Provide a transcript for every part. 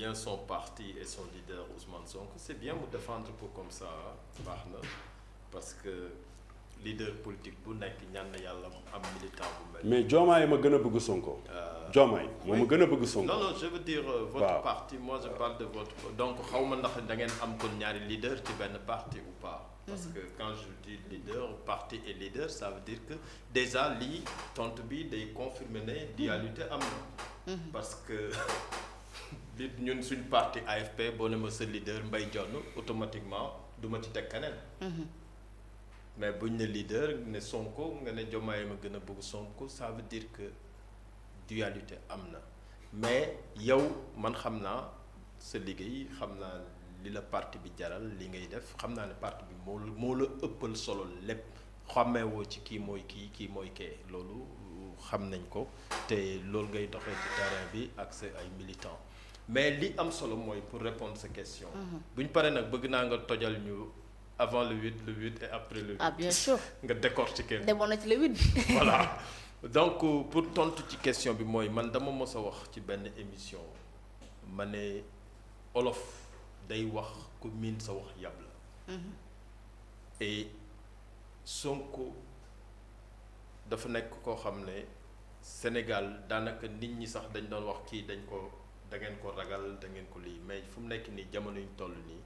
bien son parti et son leader Ousmane Sonko c'est bien mu défendre ko comme ça baax na parce que leader politique bu nekk ñaan na yàlla am militant bu mel. mais Diomaye ma gën a bëgg Sonko. Diomaye moo ma gën a bëgg Sonko. non je veux dire votre parti moi je parle de votre donc xaw ma ndax da ngeen am kon ñaari leader ci benn parti ou pas. parce que quand je dis leader parti et leader ça veut dire que déjà lii tontu bi day confirmer ne dualité am na. parce que li ñun suñ parti AFP boo ne ma sa leader Mbaye Dione automatiquement du ma ci teg keneen. mais buñ ne leader ne Sonko nga ne Diomaye ma gën a bëgg Sonko ça veut dire que dualité am na mais yow man xam naa sa liggéey xam naa li la parti bi jaral li ngay def xam naa ne parti bi moo la ëppal solo lépp xàmmeewoo ci kii mooy kii mooy kee loolu xam nañ ko te loolu ngay doxee ci terrain bi ak sa ay militants mais li am solo mooy pour répondre sa question. bu ñu paree nag bëgg naa nga tojal ñu. Avant le 8 et après le 8. Ah bien sûr. nga décortiquer. demoon na ci le 8. voilà donc pour tontu ci question bi mooy man dama mos a wax ci benn émission ma ne olof day wax ku miin sa wax yàbb la. et Sonko dafa nekk koo xam ne Sénégal daanaka nit ñi sax dañ doon wax kii da ngeen ko ragal da ngeen ko lii mais fu mu nekk nii jamono ñu toll nii.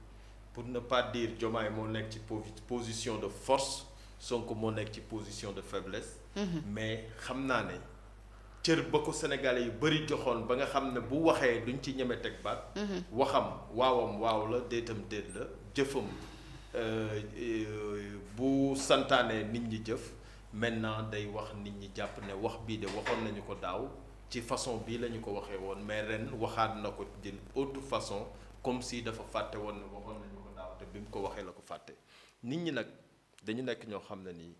pour ne pas dire Diomaye moo nekk ci position de force Sonko moo nekk ci position de faiblesse. mais xam naa ne cër ba ko sénégalais yu bëri joxoon ba nga xam ne bu waxee duñ ci ñeme teg baat. waxam waawam waaw la déetam déet la jëfam bu santaane nit ñi jëf maintenant day wax nit ñi jàpp ne wax bii de waxoon nañu ko daaw ci façon bii la ñu ko waxee woon mais ren waxaat na ko d'une autre façon comme si dafa fàtte woon ne waxoon nañu ko daaw te bi mu ko waxee la ko fàtte nit ñi nag dañu nekk ñoo xam ne nii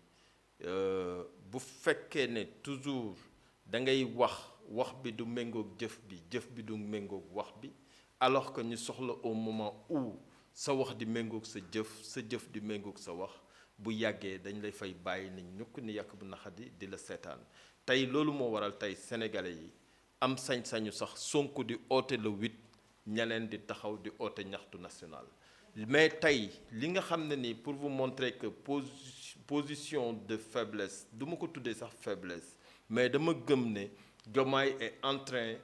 bu fekkee ne toujours da ngay wax bi du méngoog jëf bi du méngoog wax bi alors que ñu soxla au moment où sa wax di méngoog sa jëf di méngoog sa wax bu yàggee dañ lay fay bàyyi ni ñukk ni yàq bu naxadi di la seetaan tey loolu moo waral tey sénégalais yi am sañ-sañu sax Sonko di oote le 8 ñeneen di taxaw di oote ñaxtu national mais tey li nga xam ne ni pour vous montrer que position de faiblesse du ma ko tuddee sax faiblesse mais dama gëm ne Diomaye est en train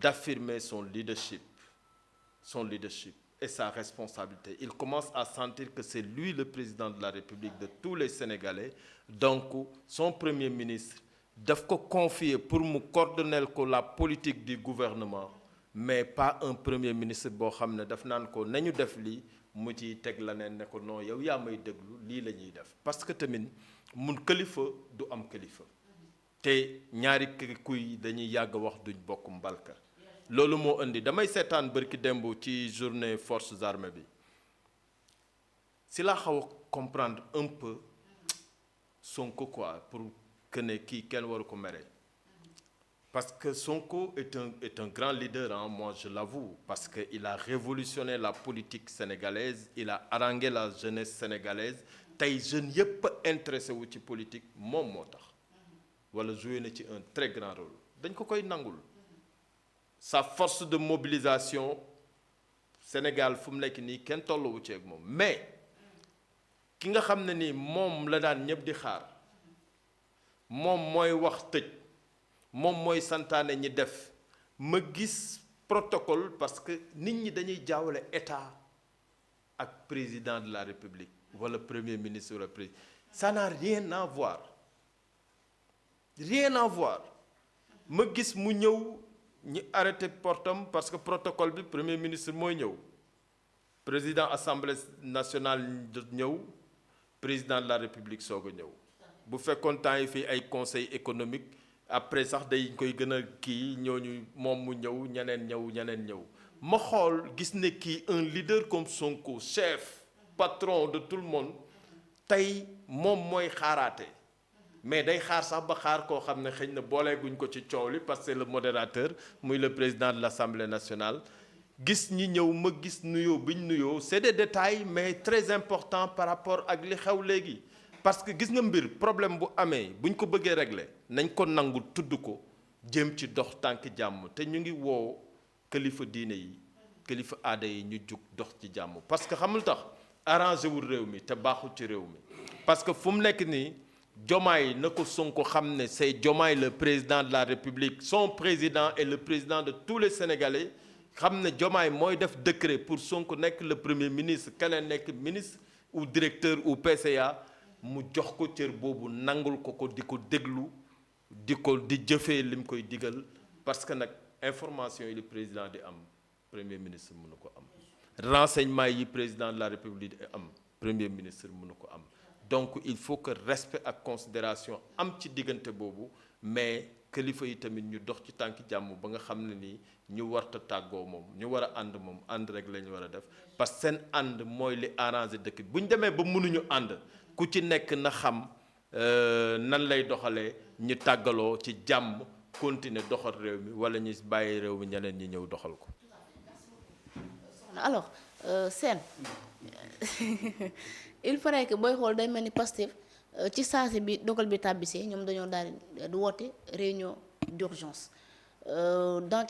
d'affirmer son leadership et sa responsabilité il commence à sentir que c'est lui le président de la République de tous les Sénégalais donc son premier ministre daf ko confier pour mu coordonner ko la politique du gouvernement mais pas un premier ministre boo xam ne daf naan ko nañu def lii mu ci teg la ne ko non yow yaa may déglu lii la ñuy def parce que tamit mun kilifa du am kilifa te ñaari kuy dañuy yàgg wax duñ bokk mbalka loolu moo indi damay seetaan bërki démb ci journée forces armées bi si laa xaw a comprendre un peu Sonko quoi pour que ne kii kenn waru ko mere parce que Sonko est un grand leader moi je l'avoue parce que il a révolutionné la politique sénégalaise il a harangué la jeunesse sénégalaise tey jeunes yépp intéressé wu ci politique moom moo tax wala joué na ci un très grand rôle dañ ko koy nangul sa force de mobilisation Sénégal fu mu nekk nii kenn tolluwu ci ak moom mais ki nga xam ne nii moom la daan ñëpp di xaar moom mooy wax tëj moom mooy santaane ñi def ma gis protocole parce que nit ñi dañuy jaawale état ak président de la République wala premier ministre wala président ça n'a rien à voir ma gis mu ñëw ñi arrêté portam parce que protocole bi premier ministre mooy ñëw président assemblée nationale ñëw président de la République soog a ñëw bu fekkoon temps yi fii ay conseil économique après sax day koy gën a kii ñooñu moom mu ñëw ñeneen ñëw ma xool gis ne kii un leader comme Sonko chef patron de tout le monde tey moom mooy xaaraate mais day xaar sax ba xaar koo xam ne xëy na booleeguñ ko ci coow li parce que c'est le modérateur muy le président de l'Assemblée nationale gis ñi ñëw ma gis nuyoo bi ñu nuyoo c'est des détails mais très importants par rapport ak li xew léegi parce que gis nga mbir problème bu amee buñ ko bëggee régler nañ ko nangu tudd ko jëm ci dox tànk jàmm te ñu ngi woo kilifa diine yi kilifa aada yi ñu jug dox ci jàmm parce que xamul tax arrangé wul réew mi te baaxul ci réew mi parce que fu mu nekk nii Diomaye na ko Sonko xam ne c'est Diomaye le président de la République son président et le président de tous les Sénégalais xam ne Diomaye mooy def décret pour Sonko nekk le premier ministre keneen nekk ministre ou directeur ou PCA mu jox ko cër boobu nangul ko di ko déglu di jëfee lim koy digal parce que nag information yi le président di am premier ministre mënu ko am renseignement yi président de la République di am premier ministre mënu ko am donc il faut que respect ak considération am ci diggante boobu mais kilifa yi tamit ñu dox ci tànki jàmm ba nga xam ne nii ñu warta tàggoo moom ñu war a ànd moom ànd rek la ñu war a def parce que seen ànd mooy li arrangé dëkk bi bu ñu demee ba mënuñu ànd ku ci nekk na xam nan lay doxalee ñu tàggaloo ci jàmm continuer doxal réew mi wala ñu bàyyi réew mi ñeneen ñi ñëw doxal ko. alors Sène il paraît que booy xool day mel ni Pastef ci saasi bi dogal bi tàbbisee ñoom dañoo daal di woote réunion d'urgence dans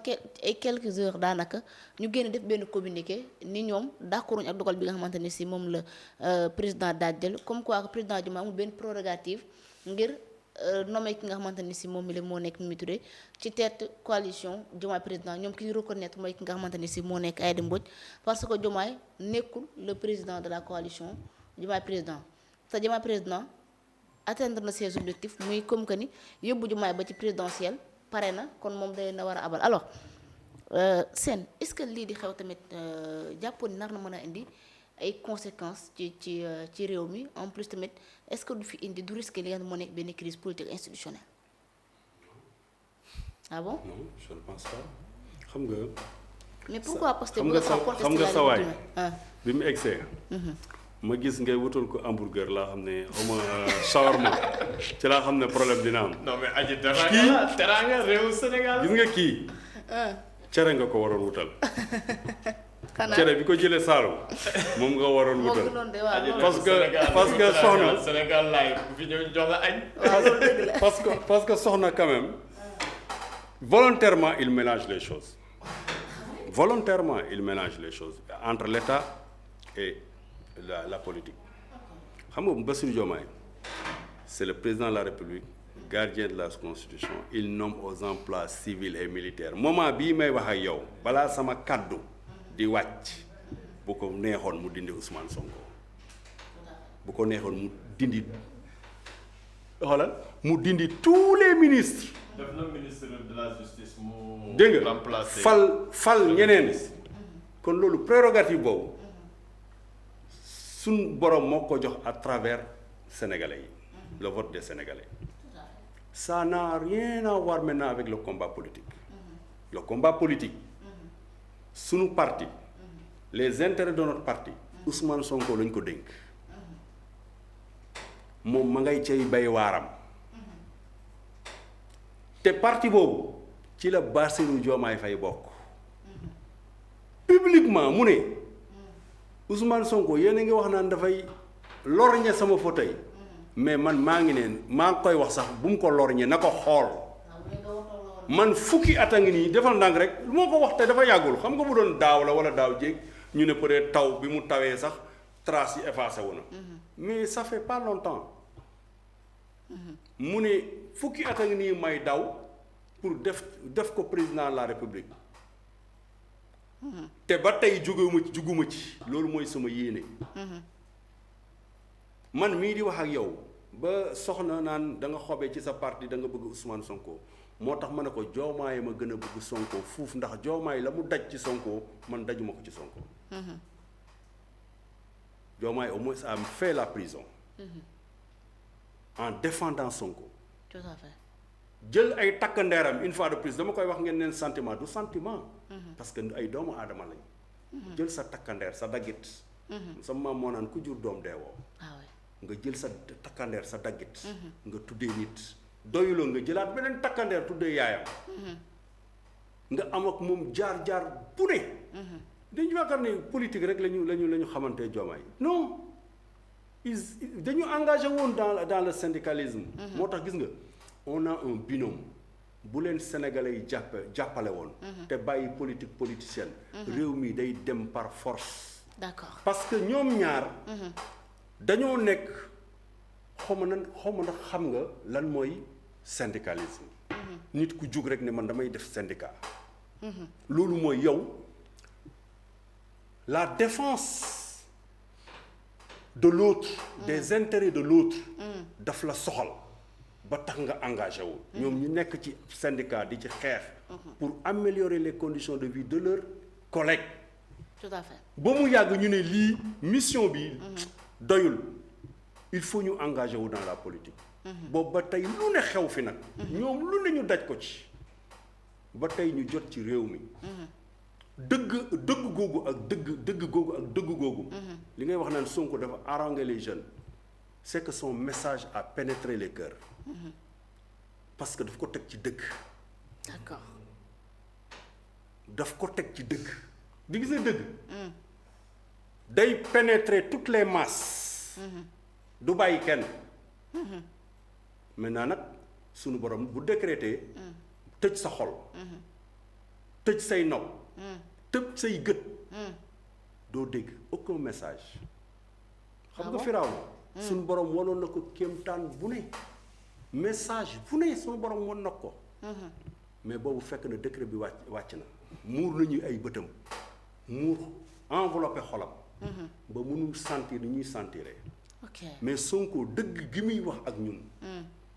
quelques heures daanaka ñu génn def benn communiqué ni ñoom d'accorduñ ak dogal bi nga xamante ni si moom la président daal jël comme quoi que président Diomaye amul benn prérogative ngir nommé ki nga xamante ni si moom mi la moo nekk Mimi Touré ci tête coalition Diomaye président ñoom ki ñu reconnaître mooy ki nga xamante ni si moo nekk Aïda Mbodj parce que Diomaye nekkul le président de la coalition Diomaye président te Diomaye président atteindre na ses objectifs muy comme que ni yóbbu Diomaye ba ci présidentielle pare na kon moom day na war a abal alors Sène est-ce que lii di xew tamit jàppoon ni nar na mën a indi ay conséquences ci réew mi en plus tamit est-ce que du fi indi du risque li nga xam ne moo nekk benn crise politique institutionnelle ah bon. non je ne pense pas xam nga. mais pourquoi parce que xam nga sa waay bi mu egsee ma gis ngay wutal ko hamburger laa xam ne xaw ma shawarma ci laa xam ne problème dina am. non mais aji teraanga réewu Sénégal. gis nga kii. cere nga ko waroon wutal. xanaa cere bi ko jëlee Saalum moom nga waroon wutal. parce que soxna Sénégal laay bu fi ñëw jox la añ. parce que soxna quand même volontairement il mélange les choses entre l'État et la politique. xam nga Bassirou Diomaye c'est le président de la République gardien de la Constitution il nomme aux emplois civils et militaires moment bii may wax ak yow balaa sama kaddu di wàcc bu ko neexoon mu dindi Ousmane Sonko bu ko neexoon mu dindi xoolal mu dindi tous les ministres. def na ministre de la justice mu. dégg nga remplacé fal ñeneen kon loolu prérogative boobu suñ borom moo ko jox à travers sénégalais yi le vote des sénégalais ça n'a rien à voir maintenant avec le combat politique le combat politique sunu parti les intérêts de notre parti Ousmane Sonko lañ ko dénk moom ma ngay cay bay waaram te parti boobu ci la Bassirou Diomaye Faye bokk publiquement mu ne Ousmane Sonko yéen a ngi wax naan dafay lorñe sama fauteuil mais man maa ngi koy wax sax bu mu ko lorñe na ko xool man fukki at a ngi nii defal ndànk rek moo ko wax te dafa yàggul xam nga bu doon daaw la wala daaw jéeg ñu ne peut-être taw bi mu tawee sax trace yi effacé wu na mais ça fait pas longtemps mu ne fukki at a ngi nii may daw pour def ko président de la République te ba tey juguma ci loolu mooy sama yéene man mii di wax ak yow ba soxna naan da nga xobee ci sa parti da nga bëgg Ousmane Sonko moo tax ma ne ko Diomaye ma gën a bëgg Sonko fuuf ndax Diomaye la mu daj ci Sonko man dajuma ko ci Sonko Diomaye au moins a fait la prison en défendant Sonko tout à fait jël ay takkandeeram une fois de plus dama koy wax ngeen neen sentiment du sentiment parce que ay doomu aadama lañ jël sa takkandeer sa daggit sa maam moo naan ku jur doom deewoo nga jël sa takkandeer sa daggit nga tuddee nit doyuloo nga jëlaat beneen takkandeer tuddee yaayam nga am ak moom jaar bu ne dañu yaakaar ne politique rek lañu xamante Diomaye non dañu engagé woon dans le syndicalisme moo tax gis nga on a un binôme bu leen sénégalais yi jàppale woon. te bàyyi politique politicienne. réew mi day dem par force. d'accord parce que ñoom ñaar. dañoo nekk xaw ma nag xam nga lan mooy syndicalisme. nit ku jug rek ne man damay def syndicat. loolu mooy yow la défense de l'autre des intérêts de l'autre daf la soxal ba tax nga engagé wu. ñoom ñu nekk ci syndicat di ci xeex. pour améliorer les conditions de vie de leurs collègues. tout à fait ba mu yàgg ñu ne lii mission bi doyul il faut ñu engagé wu dans la politique. boobu ba tey lu ne xew fi nag. ñoom lu ne ñu daj ko ci. ba tey ñu jot ci réew mi. dëgg googu ak dëgg googu. li ngay wax naan Sonko dafa haranguer les jeunes. c'est que son message a pénétré les cœurs. parce que daf ko teg ci dëgg. d'accord. daf ko teg ci dëgg. di gis nga dëgg. day pénétrer toutes les masses. du bàyyi kenn. maintenant nag sunu borom bu décréter. tëj sa xol. tëj say nopp. tëj say gët. doo dégg aucun message. xam nga Firawna sunu borom wanoon na ko kéemtaan bu ne. message bu ne sunu borom wan na ko. mais boobu fekk na décret bi wàcc na. muur nañu ay bëtam. muur enveloppé xolam. ba mënul sentir ni ñuy sentiree. ok mais Sonko dëgg gi muy wax ak ñun.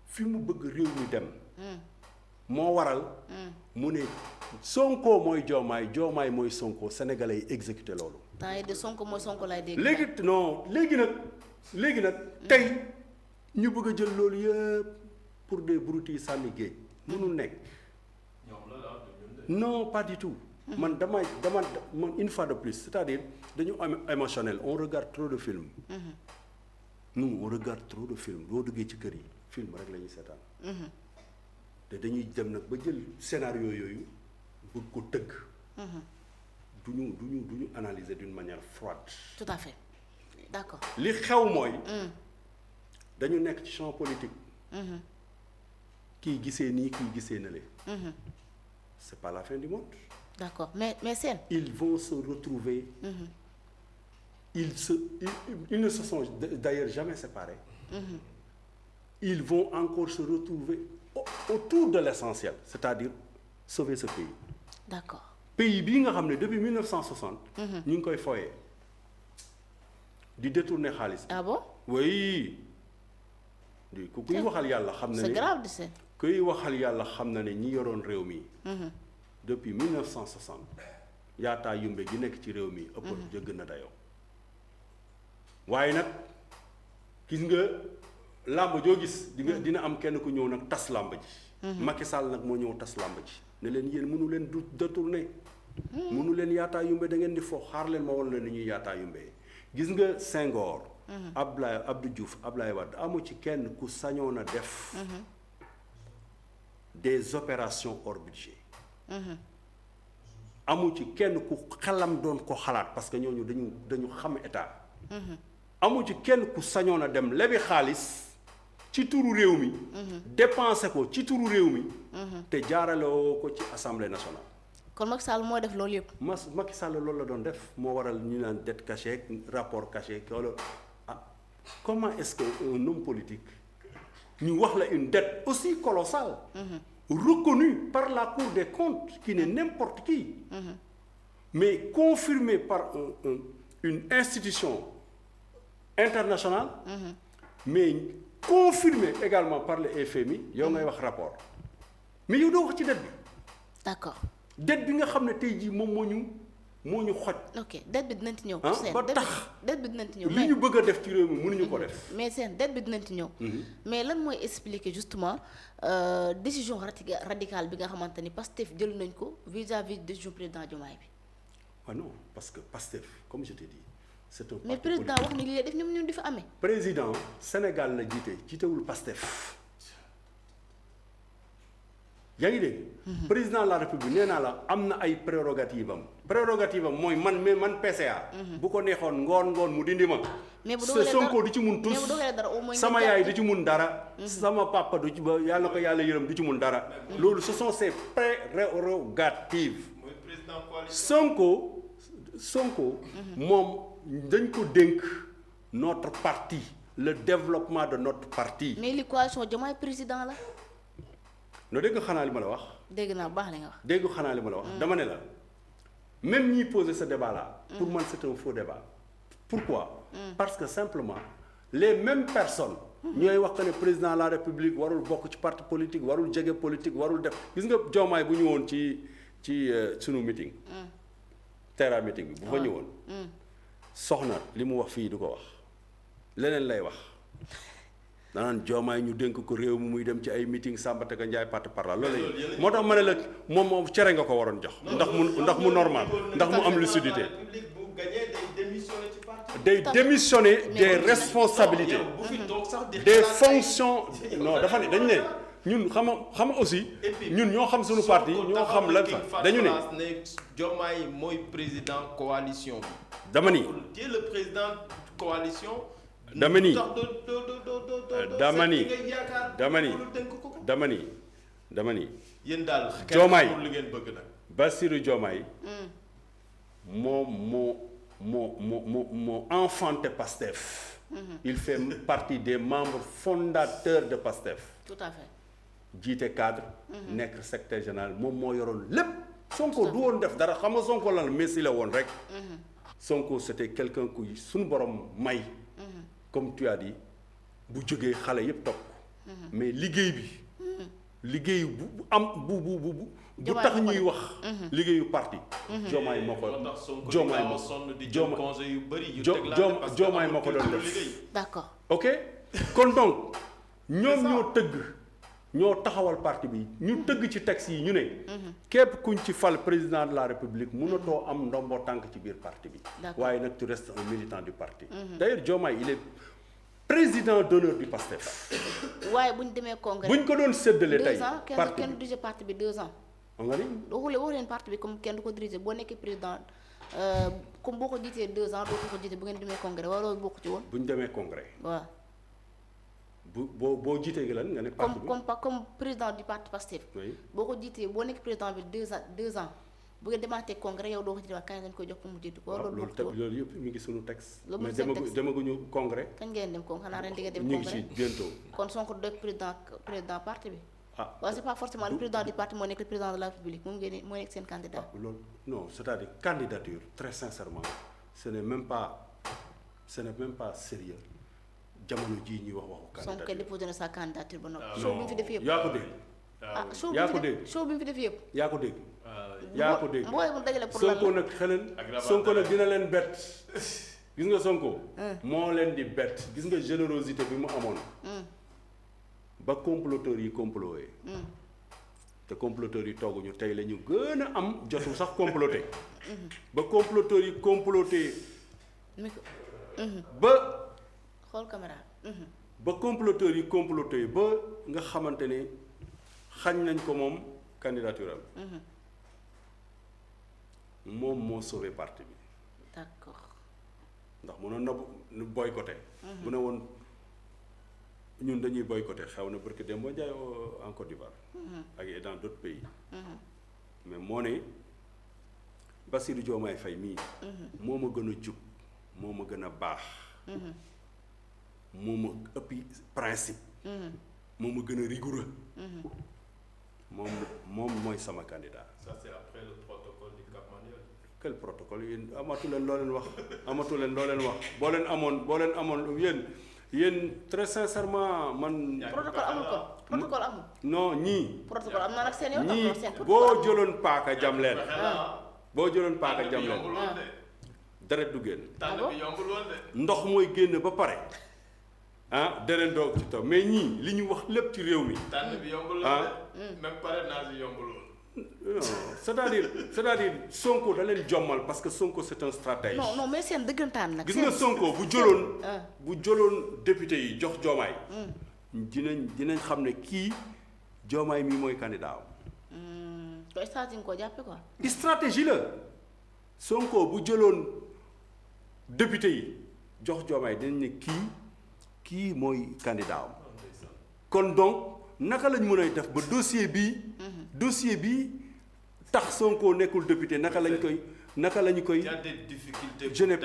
fi mu bëgg réew mi dem. moo waral. mu ne Sonko mooy Diomaye mooy Sonko sénégalais yi exécuté loolu. temps yi de Sonko mooy Sonko lay dégg. léegi nag tey ñu bëgg a jël loolu yëpp pour des broutilles sànni géej mënul nekk. non pas du tout. man une fois de plus c'est-à-dire dañu am émotionnel on regarde trop de films. nous on regarde trop de films boo duggee ci kër yi film rek la ñuy seetaan. te dañuy dem nag ba jël scénario yooyu bëgg ko tëgg. du ñu analyser d'une manière froide. tout à fait d'accord. li xew mooy. dañu nekk ci champ politique. kii gisee nii kii gisee na le. c'est pas la fin du monde. d'accord mais seen. ils vont se retrouver. Ils ne se sont d'ailleurs jamais séparés. Ils vont encore se retrouver autour de l'essentiel, c'est-à-dire sauver ce pays. D'accord. Pays bii nga xam ne depuis 1960. ñu ngi koy foyee di détourner xaalis. ah bon. oui. ku kuy waxal yàlla xam na ne c'est grave de ça. kuy waxal yàlla xam na ne ñi yoroon réew mi. depuis 1960 yaataa yumbe gi nekk ci réew mi. ëpp jëgg na dayoo. waaye nag gis nga làmb joo gis dina am kenn ku ñëw nag tas làmb ji. Macky Sall nag moo ñëw tas làmb ji ne leen yéen mënu leen du détourner. mënu leen yaataa yumbe da ngeen di fo xaar leen ma wala leen ni ñuy yaataa yumbe gis nga Senghor. Abdou Diouf Abdoulaye Wade amu ci kenn ku sañoon a def. des opérations hors budget. amu ci kenn ku xelam doon ko xalaat parce que ñooñu dañu xam état. amu ci kenn ku sañoon a dem lebi xaalis ci turu réew mi. dépenser ko ci turu réew mi. te jaaraloo ko ci assemblée nationale. kon Macky Sall moo def loolu yëpp. Macky Sall loolu la doon def moo waral ñu naan dette cachée rapport caché wala comment est-ce que un homme politique ñu wax la une dette aussi colossale. reconnue par la Cour des comptes qui n'est n'importe qui. mais confirmée par une institution internationale. mais confirmée également par le FMI yow ngay wax rapport mais yow doo wax ci dette bi. d'accord. dette bi nga xam ne tey jii moom moo ñu xoj. ok dette bi dinañ ci ñëw. ba tax dette bi dinañ ci ñëw. li ñu bëgg a def ci réew mi mënuñu ko def. mais seen dette bi dinañ ci ñëw. mais lan mooy expliquer justement décision radicale bi nga xamante ni Pastef jël nañ ko vis-à-vis décision président Diomaye bi. ah non parce que Pastef comme je t'ai dit c'est un parti mais président wax ni li lay def ñoom di fa amee. président Sénégal la jiitewul Pastef. yaa ngi dégg. président de la république nee naa la am na ay prérogatives am prérogative am mooy man PCA. bu ko neexoon ngoon mu dindi ma. mais bu dogalee dara Sonko du ci mun tous sama yaay du ci mun dara. sama papa du ci ba yàlla ko yàlla yërëm du ci mun dara. loolu ce sont ses prérogatives. Sonko moom dañ ko dénk notre parti le développement de notre parti. mais li coalition Diomaye président la. no dégg xanaa li ma la wax. dégg naa baax li nga wax. dégg xanaa li ma la wax. dama ne la même ñiy poser ce débat là. pour man c'est un faux débat. pourquoi. parce que simplement les mêmes personnes. ñooy wax que ne président de la république warul bokk ci parti politique warul jege politique warul def gis nga Diomaye bu ñëwoon ci sunu meeting. terrain meeting bi bu fa ñëwoon. soxna li mu wax fii du ko wax leneen lay wax. danaan Diomaye ñu dénk ko réew mi muy dem ci ay meeting Samba Taka Ndiaye parti par là loolu la moo tax ma ne la moom cere nga ko waroon jox ndax mu normal ndax mu am lucidité day démissionner des responsabilités des fonctions non dafa ne dañu ne ñun xam aussi ñun ñoo xam suñu parti ñoo xam lan fa dañu ne Diomaye mooy président coalition bi dama ni tu es le président coalition dama ni yéen daal Diomaye li ngeen bëgg nag Bassirou Diomaye moo enfanté Pastef. Il fait partie des membres fondateurs de Pastef. Tout à fait. jiite cadre. nekk secrétaire général moom moo yoroon lépp. Sonko du woon def dara xam nga Sonko lan messi la woon rek. Sonko c'était quelqu'un kuy suñu borom may. comme tu as dit bu jógee xale yépp topp. mais liggéey bu am bu tax ñuy wax. liggéeyu parti. Diomaye moo ko Diomaye moo ko doon def. d'accord. ok kon donc ñoom ñoo taxawal parti bi ñu tëgg ci texte yi ñu ne. képp kuñ ci fal président de la république mënatoo am ndombo tànk ci biir parti bi. waaye nag tu restes un militant du parti. d'ailleurs Diomaye il est président d'honneur du PASTEF. waaye bu ñu demee congrès. bu ñu ko doon séddale tey. 2 ans kenn du diriger parti bi 2 ans. xam nga ni. waxu leen parti bi comme kenn du ko diriger boo nekkee président comme boo ko jiitee 2 ans doo ko jiite bu ngeen demee congrès wala loolu bokk ci woon. bu ñu demee congrès. waaw. boo jiitee lan nga ne. parti bi comme président du parti PASTEF. oui boo ko jiitee boo nekk président bi 2 ans bu ngeen demaatee congrès yow doo ko jiite waaye kañ lañ koy jox pour mu jiitu. wala loolu bokk ci woon loolu yëpp mi ngi sunu texte. loolu mais seen texte demaguñu congrès. kañ ngeen dem congrès xanaa ren di ngeen dem ñu congrès ngi ci bientôt. kon Sonko doon président parti bi. waaw c'est pas forcément le président du parti moo nekk le président de la République moom ngeen moo nekk seen candidat. loolu non c'est-à-dire candidature très sincèrement ce n'est même pas sérieux jamono jii ñuy wax waxu candidature. Sonko déposé na sa candidature ba noppi. show bi mu fi def yëpp yaa ko dégg. show bi mu fi def yëpp. yaa ko dégg. yaa ko dégg mbooy mu dajale pour lan la Sonko nag Sonko nag dina leen bett gis nga Sonko. moo leen di bett gis nga générosité bi mu amoon. ba comploteurs yi comploté. te comploteurs yi tooguñu tey la ñu gën a am jotu sax comploté. ba comploteurs yi comploté. ba. xool caméra. ba comploteurs yi comploté ba nga xamante ne xañ nañ ko moom candidature am. moom moo sauvé parti bi. d'accord. ndax mënoon na boycotté. bu ne woon ñun dañuy boycotté xew na parce que dem ba jaay en Côte d'Ivoire. ak dans d'autres pays. mais moo ne Bassirou Diomaye Faye mii. moo ma gën a jub moo ma gën a baax. moo ma ëppi principe. moo ma gën a rigoureux. moom mooy sama candidat. Ça c'est après le protocole du Cap Manuel. Quel protocole yéen amatu leen loo leen wax boo leen amoon yéen très sincèrement man. protocole amul ko protocole amul. non ñii. protocole am na nag seen yoon. ñii boo jëloon paaka jam leen. boo jëloon paaka jam leen. deret du génn. tànn bi yombul woon de. ndox mooy génn ba pare. deret doog ci taw mais ñii li ñu wax lépp ci réew mi. tànn bi yombul woon de. même parrainage bi yombul woon. non c'est-à-dire Sonko da leen jommal parce que Sonko c'est un stratège. non mais seen dëggantaan nag. gis nga Sonko bu jëloon député yi jox Diomaye. dinañ xam ne kii Diomaye mii mooy candidat am. stratégie nga ko jàppe quoi. stratégie la Sonko bu jëloon député yi jox Diomaye dañ ne kii mooy candidat am kon donc naka lañ mën a def ba dossier bii tax Sonko nekkul député naka lañu koy. Il y a des difficultés. Je n'ai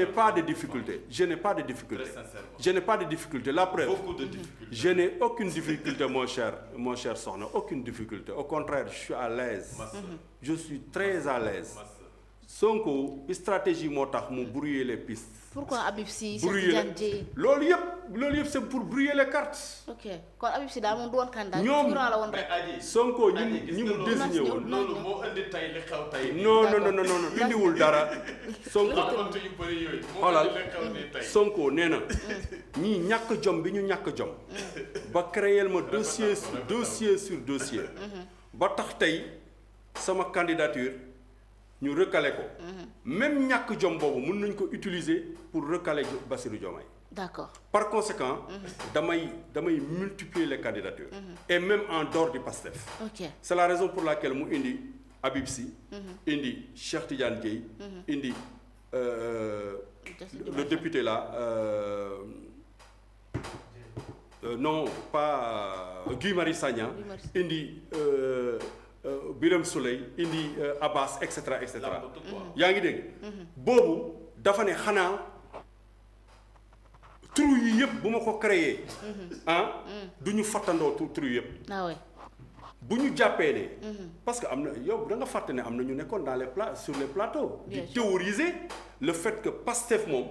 pas de difficultés. Je n'ai pas de difficultés. La preuve. Beaucoup de difficultés. Je n'ai aucune difficulté, mon cher Sokhna, aucune difficulté. Au contraire, je suis à l'aise. Je suis très à l'aise. Sonko stratégie moo tax mu brouiller les pistes. Pourquoi Habib Sy Cheikh Tidiane Dièye loolu yëpp c'est pour brouiller les cartes. ok kon Habib Sy daal moom du woon candidat. ñoom la woon rek. Sonko ñi mu désigné woon. loolu moo indi tey li xew tey. non indiwul dara. Sonko xoolal Sonko nee na ñii ñàkk jom bi ñu ñàkk jom. ba créer ma dossier sur dossier. ba tax tey sama candidature. ñu recalé ko. même ñàkk jom boobu mën nañ ko utiliser pour recaler Bassirou Diomaye. D'accord. Par conséquent. damay multiplier les candidatures. Et même en dehors du PASTEF. ok c'est la raison pour laquelle mu indi Habib Sy. indi Cheikh Tidiane Dièye. indi le député là. Non pas Guy Marius Sagna. indi. Birame Souleye indi Abbas et cetera. yaa ngi dégg. boobu dafa ne xanaa trou yi yëpp bu ma ko créé. du ñu fàttandoo trou yëpp. bu ñu jàppee ne. parce que am na yow da nga fàtte ne am na ñu nekkoon sur les plateaux. di théoriser le fait que Pastef moom.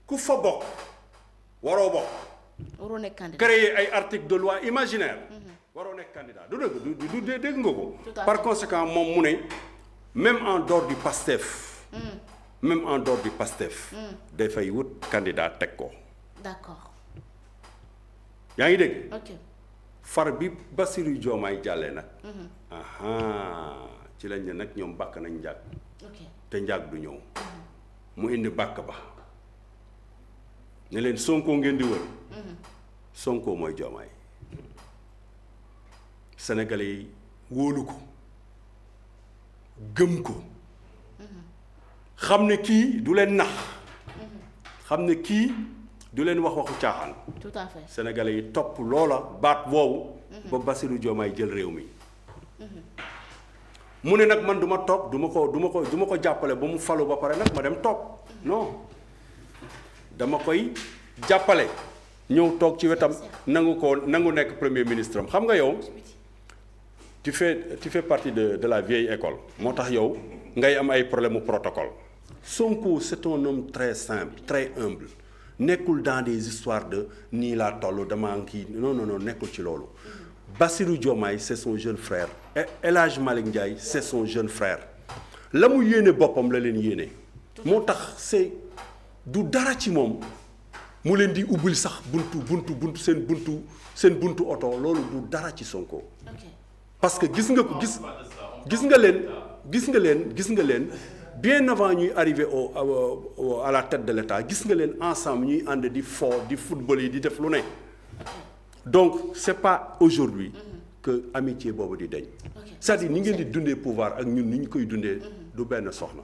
ku fa bokk waroo bokk. waroo nekk candidat créer ay articles de loi imaginaire. waroo nekk candidat du dégg nga ko. par conséquent moom mu ne même en dehors du PASTEF. dafay wut candidat teg ko. d'accord. yaa ngi dégg. ok far bi Bassirou Diomaye jàllee nag. ci lañ ne nag ñoom bàkk nañ njàgg. te njàgg du ñëw. mu indi bàkk ba. ne leen Sonko ngeen di wër. Sonko mooy Diomaye. Sénégalais yi wóolu ko gëm ko xam ne kii du leen nax xam ne kii du leen waxu caaxaan. tout à fait. Sénégalais yi topp loola baat boobu. ba Bassirou Diomaye jël réew mi. mu ne nag man du ma toog du ma ko jàppale ba mu falu ba pare nag ma dem toog non dama koy jàppale ñëw toog ci wetam nangu nekk premier ministre am xam nga yow. tu fais partie de la vieille école moo tax yow ngay am ay problème mu protocole. Sonko c'est un homme très simple très humble nekkul dans des histoires de nii laa toll damaa kii non nekkul ci loolu. Bassirou Diomaye c'est son jeune frère et El Hadj Malick Ndiaye c'est son jeune frère la mu yéene boppam la leen yéene. moo tax c'est du dara ci moom mu leen di ubbil sax buntu seen buntu oto loolu du dara ci Sonko. parce que gis nga leen bien avant ñuy arriver à la tête de l'État gis nga leen ensemble ñuy ànd di football yi di def lu ne. donc c'est pas aujourd'hui que amitié boobu di deñ c'est-à-dire ni ngeen di dundee pouvoir ak ñun ni ñu koy dundee du benn soxna.